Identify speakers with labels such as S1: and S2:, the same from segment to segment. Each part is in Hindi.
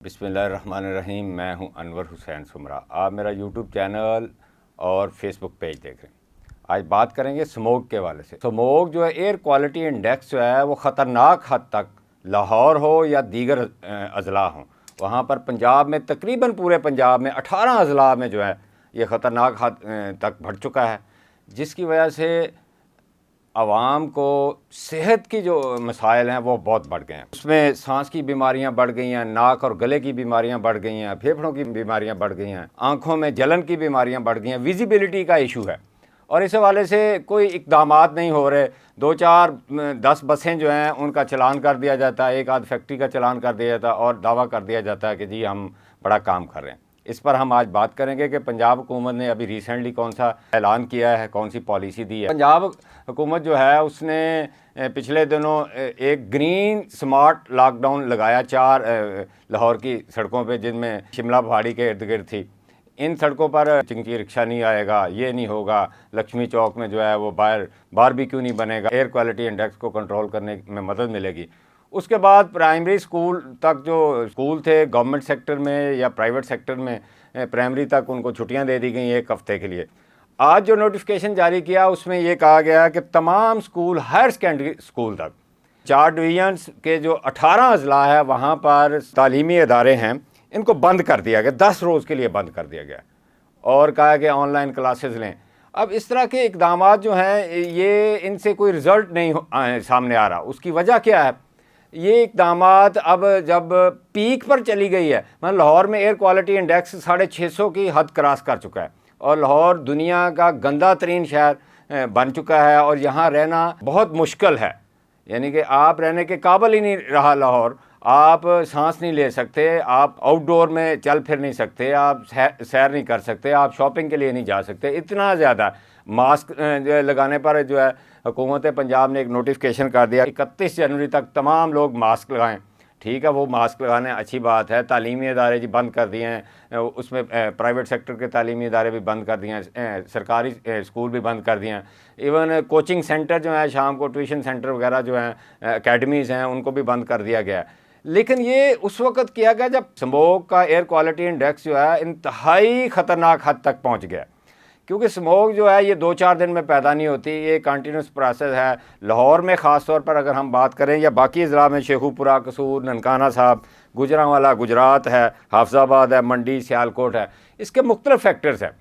S1: बिस्मिल्लाहिर्रहमानिर्रहीम। मैं हूं अनवर हुसैन सुमरा। आप मेरा यूट्यूब चैनल और फेसबुक पेज देख रहे हैं। आज बात करेंगे स्मोक के वाले से। स्मोक जो है, एयर क्वालिटी इंडेक्स जो है वो ख़तरनाक हद तक लाहौर हो या दीगर अज़ला हों, वहाँ पर पंजाब में तकरीबन पूरे पंजाब में 18 अज़ला में जो है ये ख़तरनाक हद तक बढ़ चुका है, जिसकी वजह से आवाम को सेहत की जो मसाइल हैं वो बहुत बढ़ गए हैं। उसमें सांस की बीमारियां बढ़ गई हैं, नाक और गले की बीमारियां बढ़ गई हैं, फेफड़ों की बीमारियां बढ़ गई हैं, आंखों में जलन की बीमारियां बढ़ गई हैं, विजिबिलिटी का इशू है। और इस हवाले से कोई इक़दामात नहीं हो रहे। 2-4-10 बसें जो हैं उनका चलान कर दिया जाता है, एक आध फैक्ट्री का चलान कर दिया जाता है और दावा कर दिया जाता है कि जी हम बड़ा काम कर रहे हैं। इस पर हम आज बात करेंगे कि पंजाब हुकूमत ने अभी रिसेंटली कौन सा ऐलान किया है, कौन सी पॉलिसी दी है। पंजाब हुकूमत जो है उसने पिछले दिनों एक ग्रीन स्मार्ट लॉकडाउन लगाया 4 लाहौर की सड़कों पे, जिनमें शिमला पहाड़ी के इर्द गिर्द थी। इन सड़कों पर चिंकी रिक्शा नहीं आएगा, ये नहीं होगा, लक्ष्मी चौक में जो है वो बाहर बारबेक्यू नहीं बनेगा, एयर क्वालिटी इंडेक्स को कंट्रोल करने में मदद मिलेगी। उसके बाद प्राइमरी स्कूल तक जो स्कूल थे गवर्नमेंट सेक्टर में या प्राइवेट सेक्टर में, प्राइमरी तक उनको छुट्टियां दे दी गई 1 हफ़्ते के लिए। आज जो नोटिफिकेशन जारी किया उसमें ये कहा गया कि तमाम स्कूल, हायर सेकेंडरी स्कूल तक 4 डिवीजन्स के जो 18 अज़ला है वहाँ पर तालीमी इदारे हैं, इनको बंद कर दिया गया, 10 रोज़ के लिए बंद कर दिया गया और कहा कि ऑनलाइन क्लासेस लें। अब इस तरह के इक़दाम जो हैं ये इनसे कोई रिज़ल्ट नहीं सामने आ रहा। उसकी वजह क्या है? ये इक़दाम अब जब पीक पर चली गई है, मतलब लाहौर में एयर क्वालिटी इंडेक्स 650 की हद क्रॉस कर चुका है और लाहौर दुनिया का गंदा तरीन शहर बन चुका है और यहाँ रहना बहुत मुश्किल है। यानी कि आप रहने के काबिल ही नहीं रहा लाहौर। आप सांस नहीं ले सकते, आप आउटडोर में चल फिर नहीं सकते, आप सैर नहीं कर सकते, आप शॉपिंग के लिए नहीं जा सकते। इतना ज़्यादा मास्क लगाने पर जो है हुकूमत पंजाब ने एक नोटिफिकेशन कर दिया 31 जनवरी तक तमाम लोग मास्क लगाएं। ठीक है, वो मास्क लगाने अच्छी बात है। तालीमी इदारे जी बंद कर दिए हैं, उसमें प्राइवेट सेक्टर के तालीमी इदारे भी बंद कर दिए हैं, सरकारी स्कूल भी बंद कर दिए हैं। इवन कोचिंग सेंटर जो है, शाम को ट्यूशन सेंटर वगैरह जो हैं, अकेडमीज़ हैं, उनको भी बंद कर दिया गया है। लेकिन ये उस वक़्त किया गया जब स्मोक का एयर क्वालिटी इंडेक्स जो है इंतहाई ख़तरनाक हद तक पहुँच गया, क्योंकि स्मोक जो है ये 2-4 दिन में पैदा नहीं होती, ये कंटिन्यूस प्रोसेस है। लाहौर में ख़ास तौर पर अगर हम बात करें या बाकी अज़ला में, शेखुपुरा, कसूर, ननकाना साहब, गुजरांवाला गुजरात है, हाफजाबाद है, मंडी, सियालकोट है, इसके मुख्तलिफ फैक्टर्स हैं।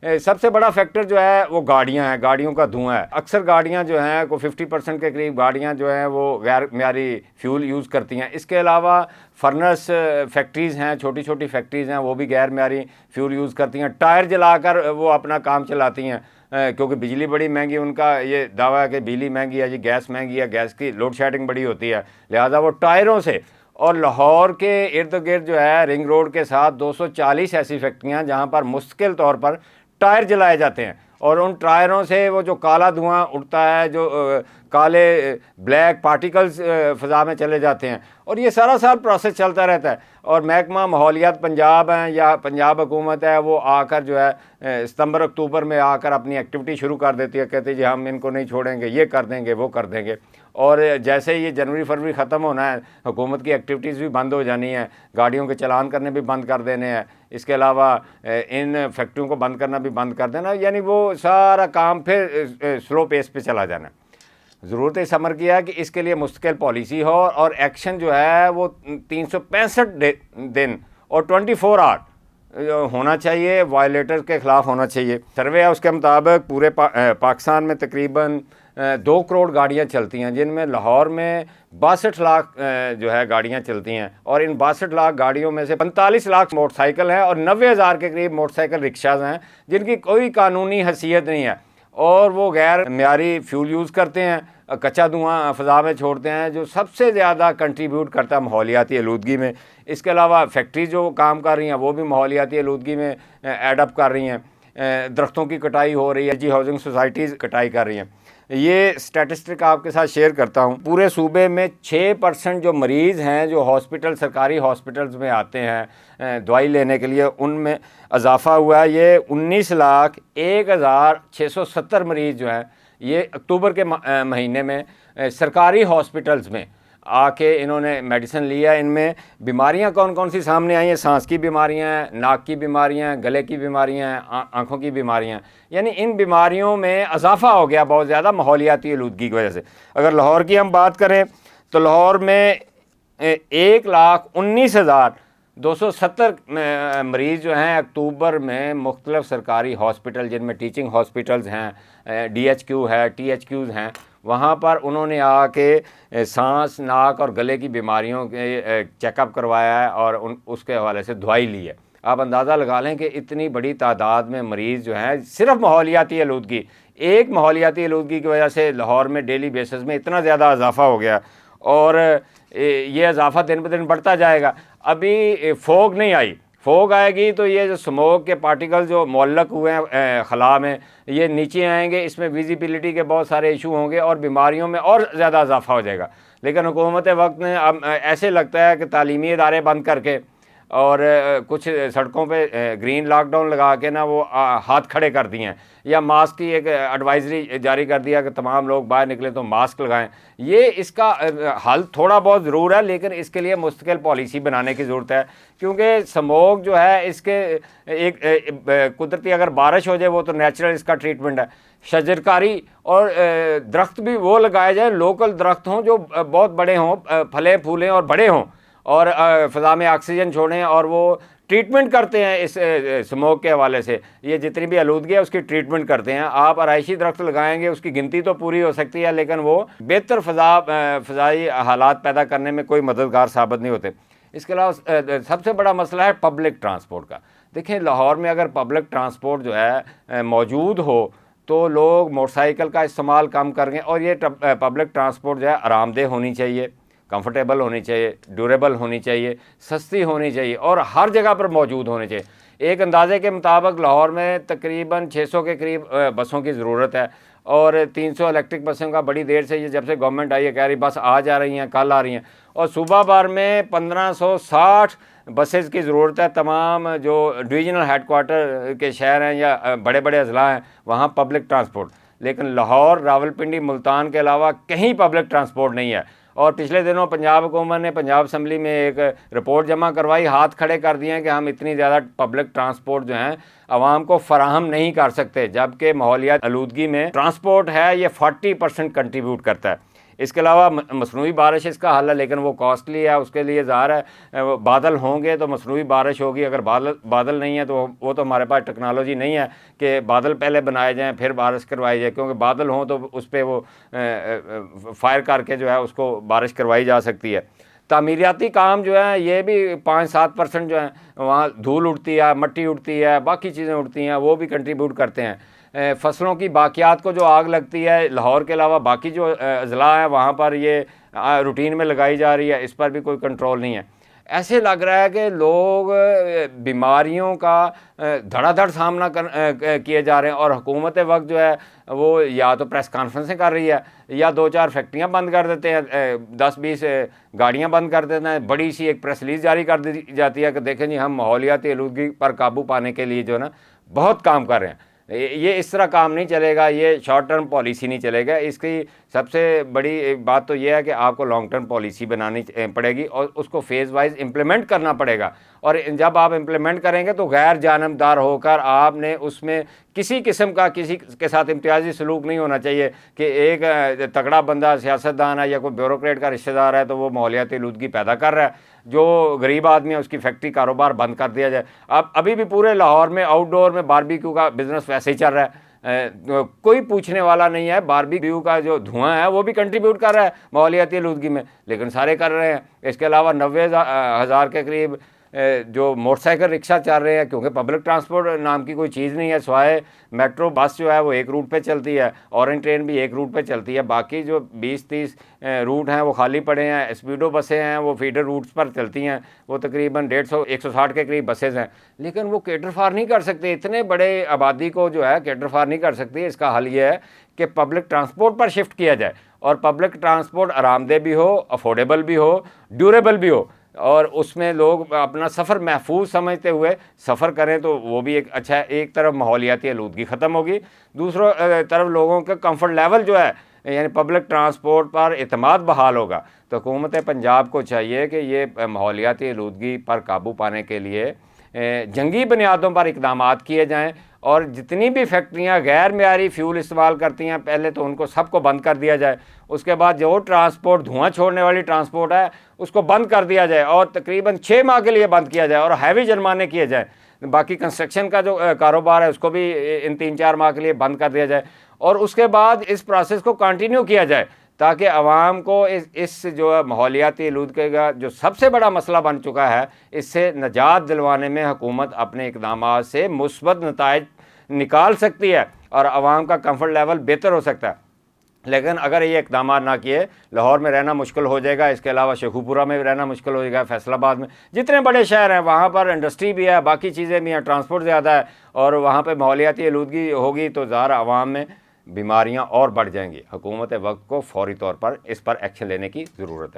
S1: सबसे बड़ा फैक्टर जो है वो गाड़ियाँ हैं, गाड़ियों का धुआं है। अक्सर गाड़ियाँ जो हैं को 50% के करीब गाड़ियाँ जो हैं वो गैर मियारी फ्यूल यूज़ करती हैं। इसके अलावा फर्नेस फैक्ट्रीज़ हैं, छोटी छोटी फैक्ट्रीज़ हैं, वो भी गैर मियारी फ्यूल यूज़ करती हैं। टायर जलाकर वो अपना काम चलाती हैं, क्योंकि बिजली बड़ी महंगी, उनका ये दावा है कि बिजली महंगी है जी, गैस महंगी है, गैस की लोड शेडिंग बड़ी होती है, लिहाजा वो टायरों से। और लाहौर के इर्द गिर्द जो है रिंग रोड के साथ 240 ऐसी फैक्ट्रियाँ जहाँ पर मुस्तकिल तौर पर टायर जलाए जाते हैं और उन टायरों से वो जो काला धुआं उठता है, जो काले ब्लैक पार्टिकल्स फ़ज़ा में चले जाते हैं और ये सारा साल प्रोसेस चलता रहता है। और महकमा माहौलियात पंजाब हैं या पंजाब हुकूमत है, वो आकर जो है सितंबर अक्टूबर में आकर अपनी एक्टिविटी शुरू कर देती है, कहती है जी हम इनको नहीं छोड़ेंगे, ये कर देंगे, वो कर देंगे। और जैसे ये जनवरी फरवरी ख़त्म होना है, हुकूमत की एक्टिविटीज़ भी बंद हो जानी है, गाड़ियों के चलान करने भी बंद कर देने हैं, इसके अलावा इन फैक्ट्रियों को बंद करना भी बंद कर देना, यानी वो सारा काम फिर स्लो पेस पे चला जाना है। ज़रूरत इस अमर की है कि इसके लिए मुस्तकिल पॉलिसी हो और एक्शन जो है वो 365 दिन और 24 आवर होना चाहिए, वायलेटर्स के ख़िलाफ़ होना चाहिए। सर्वे है उसके मुताबिक पूरे पाकिस्तान में तकरीबन 2 करोड़ गाड़ियाँ चलती हैं, जिनमें लाहौर में 62 लाख जो है गाड़ियाँ चलती हैं और इन 62 लाख गाड़ियों में से 45 लाख मोटरसाइकिल हैं और 90,000 के करीब मोटरसाइकिल रिक्शाज हैं, जिनकी कोई कानूनी हैसियत नहीं है और वो गैर मियारी फ्यूल यूज़ करते हैं, कच्चा धुआं फ़ज़ा में छोड़ते हैं, जो सबसे ज़्यादा कंट्रीब्यूट करता है माहौलियाती आलूदगी में। इसके अलावा फैक्ट्री जो काम कर रही हैं वो भी माहौलियाती आलूदगी में एडअप कर रही हैं। दरख्तों की कटाई हो रही है, जी हाउसिंग सोसाइटीज़ कटाई कर रही हैं। ये स्टैटिस्टिक आपके साथ शेयर करता हूँ। पूरे सूबे में 6% जो मरीज़ हैं जो हॉस्पिटल, सरकारी हॉस्पिटल्स में आते हैं दवाई लेने के लिए, उनमें इजाफ़ा हुआ है। ये 19,01,670 मरीज़ जो हैं ये अक्टूबर के महीने में सरकारी हॉस्पिटल्स में आके इन्होंने मेडिसिन लिया। इनमें बीमारियां कौन कौन सी सामने आई हैं? सांस की बीमारियां हैं, नाक की बीमारियां हैं, गले की बीमारियां हैं, आँखों की बीमारियां, यानी इन बीमारियों में इजाफा हो गया बहुत ज़्यादा माहौलियाती आलूदगी की वजह से। अगर लाहौर की हम बात करें तो लाहौर में 1,19,270 मरीज़ जो हैं अक्टूबर में मुख्तलिफ सरकारी हॉस्पिटल, जिनमें टीचिंग हॉस्पिटल्स हैं, DHQ है, THQs हैं, वहाँ पर उन्होंने आके सांस, नाक और गले की बीमारियों के चेकअप करवाया है और उसके हवाले से दवाई ली है। आप अंदाज़ा लगा लें कि इतनी बड़ी तादाद में मरीज़ जो हैं सिर्फ माहौलियाती आलूदगी, एक माहौलियाती आलूदगी की वजह से लाहौर में डेली बेसिस में इतना ज़्यादा इजाफा हो गया और ये इजाफा दिन ब दिन बढ़ता जाएगा। अभी फोग नहीं आई, फोग आएगी तो ये जो स्मोक के पार्टिकल जो मुअल्लक हुए हैं खला में, ये नीचे आएंगे, इसमें विजिबिलिटी के बहुत सारे इशू होंगे और बीमारियों में और ज़्यादा इजाफा हो जाएगा। लेकिन हुकूमत वक्त ने अब ऐसे लगता है कि तालीमी इदारे बंद करके और कुछ सड़कों पे ग्रीन लॉकडाउन लगा के ना वो हाथ खड़े कर दिए हैं, या मास्क की एक एडवाइजरी जारी कर दिया कि तमाम लोग बाहर निकले तो मास्क लगाएं। ये इसका हल थोड़ा बहुत ज़रूर है, लेकिन इसके लिए मुस्तकिल पॉलिसी बनाने की ज़रूरत है, क्योंकि स्मोक जो है इसके एक कुदरती अगर बारिश हो जाए वो तो नेचुरल इसका ट्रीटमेंट है। शजरकारी और दरख्त भी वो लगाए जाए, लोकल दरख्त हों जो बहुत बड़े हों, फले फूलें और बड़े हों और फ़ज़ा में ऑक्सीजन छोड़ें, और वो ट्रीटमेंट करते हैं इस स्मोक के हवाले से। ये जितनी भी आलूदगी है उसकी ट्रीटमेंट करते हैं। आप आराइशी दरख्त लगाएंगे, उसकी गिनती तो पूरी हो सकती है, लेकिन वो बेहतर फ़ज़ाई हालात पैदा करने में कोई मददगार साबित नहीं होते। इसके अलावा सबसे बड़ा मसला है पब्लिक ट्रांसपोर्ट का। देखिए, लाहौर में अगर पब्लिक ट्रांसपोर्ट जो है मौजूद हो तो लोग मोटरसाइकिल का इस्तेमाल कम करेंगे, और ये पब्लिक ट्रांसपोर्ट जो है आरामदेह होनी चाहिए, कंफर्टेबल होनी चाहिए, ड्यूरेबल होनी चाहिए, सस्ती होनी चाहिए और हर जगह पर मौजूद होनी चाहिए। एक अंदाजे के मुताबिक लाहौर में तकरीबन 600 के करीब बसों की ज़रूरत है और 300 इलेक्ट्रिक बसों का बड़ी देर से, ये जब से गवर्नमेंट आई है कह रही बस आज आ रही हैं, कल आ रही हैं, और सूबा भर में 1560 बसेस की ज़रूरत है। तमाम जो डिवीज़नल हेडकोार्टर के शहर हैं या बड़े बड़े अजला हैं वहाँ पब्लिक ट्रांसपोर्ट, लेकिन लाहौर, रावलपिंडी, मुल्तान के अलावा कहीं पब्लिक ट्रांसपोर्ट नहीं है। और पिछले दिनों पंजाब हुकूमत ने पंजाब असम्बली में एक रिपोर्ट जमा करवाई, हाथ खड़े कर दिए हैं कि हम इतनी ज़्यादा पब्लिक ट्रांसपोर्ट जो हैं आवाम को फराहम नहीं कर सकते, जबकि माहौलियात आलूदगी में ट्रांसपोर्ट है ये 40% कंट्रीब्यूट करता है। इसके अलावा मसनूई बारिश इसका हल है, लेकिन वो कॉस्टली है, उसके लिए ज़ाहिर है बादल होंगे तो मसनूई बारिश होगी। अगर बादल नहीं है तो वो तो हमारे पास टेक्नोलॉजी नहीं है कि बादल पहले बनाए जाएं फिर बारिश करवाई जाए, क्योंकि बादल हों तो उस पर वो फायर करके जो है उसको बारिश करवाई जा सकती है। तामीराती काम जो है ये भी 5-7% जो है वहाँ धूल उड़ती है, मिट्टी उड़ती है, बाकी चीज़ें उड़ती हैं, वो भी कंट्रीब्यूट करते हैं। फसलों की बाकियात को जो आग लगती है, लाहौर के अलावा बाकी जो अजला है वहाँ पर ये रूटीन में लगाई जा रही है, इस पर भी कोई कंट्रोल नहीं है। ऐसे लग रहा है कि लोग बीमारियों का धड़ाधड़ सामना किए जा रहे हैं, और हुकूमत वक्त जो है वो या तो प्रेस कॉन्फ्रेंसें कर रही है या 2-4 फैक्ट्रियाँ बंद कर देते हैं, 10-20 गाड़ियाँ बंद कर देते हैं, बड़ी सी एक प्रेस रिलीज जारी कर दी जाती है कि देखें जी हम माहौलियाती आलूदगी पर काबू पाने के लिए जो है ना बहुत काम कर रहे हैं। ये इस तरह काम नहीं चलेगा, ये शॉर्ट टर्म पॉलिसी नहीं चलेगा। इसकी सबसे बड़ी बात तो ये है कि आपको लॉन्ग टर्म पॉलिसी बनानी पड़ेगी और उसको फेज़ वाइज इम्प्लीमेंट करना पड़ेगा, और जब आप इम्प्लीमेंट करेंगे तो गैर जानबदार होकर आपने उसमें किसी किस्म का किसी के साथ इम्तियाजी सलूक नहीं होना चाहिए कि एक तगड़ा बंदा सियासतदान है या कोई ब्यूरोक्रेट का रिश्तेदार है तो वो माहौलियाती आलूदगी पैदा कर रहा है, जो गरीब आदमी है उसकी फैक्ट्री कारोबार बंद कर दिया जाए। अब अभी भी पूरे लाहौर में आउटडोर में बारबेक्यू का बिज़नेस वैसे ही चल रहा है, कोई पूछने वाला नहीं है। बारबेक्यू का जो धुआं है वो भी कंट्रीब्यूट कर रहा है माहौलियाती आलूदगी में, लेकिन सारे कर रहे हैं। इसके अलावा 90,000 के करीब जो मोटरसाइकिल रिक्शा चल रहे हैं, क्योंकि पब्लिक ट्रांसपोर्ट नाम की कोई चीज़ नहीं है, सिवाय मेट्रो बस जो है वो एक रूट पे चलती है, ऑरेंज ट्रेन भी एक रूट पे चलती है, बाकी जो 20-30 रूट हैं वो खाली पड़े हैं। स्पीडो बसें हैं वो फीडर रूट्स पर चलती हैं, वो तकरीबन 150-160 के करीब बसेज हैं, लेकिन वो कैटर फार नहीं कर सकते, इतने बड़े आबादी को जो है कैटर फार नहीं कर सकती। इसका हल ये है कि पब्लिक ट्रांसपोर्ट पर शिफ्ट किया जाए, और पब्लिक ट्रांसपोर्ट आरामदेह भी हो, अफोर्डेबल भी हो, ड्यूरेबल भी हो, और उसमें लोग अपना सफ़र महफूज समझते हुए सफ़र करें, तो वो भी एक अच्छा है। एक तरफ माहौलियाती आलूदगी ख़त्म होगी, दूसरों तरफ लोगों का कंफर्ट लेवल जो है यानी पब्लिक ट्रांसपोर्ट पर एतमाद बहाल होगा। तो हुकूमत पंजाब को चाहिए कि ये माहौलियाती आलूदगी पर काबू पाने के लिए जंगी बुनियादों पर इकदाम किए जाएँ और जितनी भी फैक्ट्रियाँ गैर मेयारी फ्यूल इस्तेमाल करती हैं पहले तो उनको सबको बंद कर दिया जाए। उसके बाद जो ट्रांसपोर्ट धुआं छोड़ने वाली ट्रांसपोर्ट है उसको बंद कर दिया जाए और तकरीबन 6 माह के लिए बंद किया जाए और हैवी जुर्माने किए जाए। बाकी कंस्ट्रक्शन का जो कारोबार है उसको भी इन 3-4 माह के लिए बंद कर दिया जाए और उसके बाद इस प्रोसेस को कंटिन्यू किया जाए ताकि आवाम को इस जो है माहौलियाती आलूदगी का जो सबसे बड़ा मसला बन चुका है इससे निजात दिलवाने में हुकूमत अपने इक़दामात से मुस्बत नताइज निकाल सकती है और आवाम का कंफर्ट लेवल बेहतर हो सकता है। लेकिन अगर ये इक़दाम ना किए लाहौर में रहना मुश्किल हो जाएगा, इसके अलावा शेखुपुरा में भी रहना मुश्किल हो जाएगा, फैसलाबाद में जितने बड़े शहर हैं वहाँ पर इंडस्ट्री भी है, बाकी चीज़ें भी हैं, ट्रांसपोर्ट ज़्यादा है और वहाँ पर माहौलियाती आलूदगी होगी तो ज़ाहिर आवाम में बीमारियाँ और बढ़ जाएंगी। हुकूमत वक्त को फौरी तौर पर इस पर एक्शन लेने की ज़रूरत है।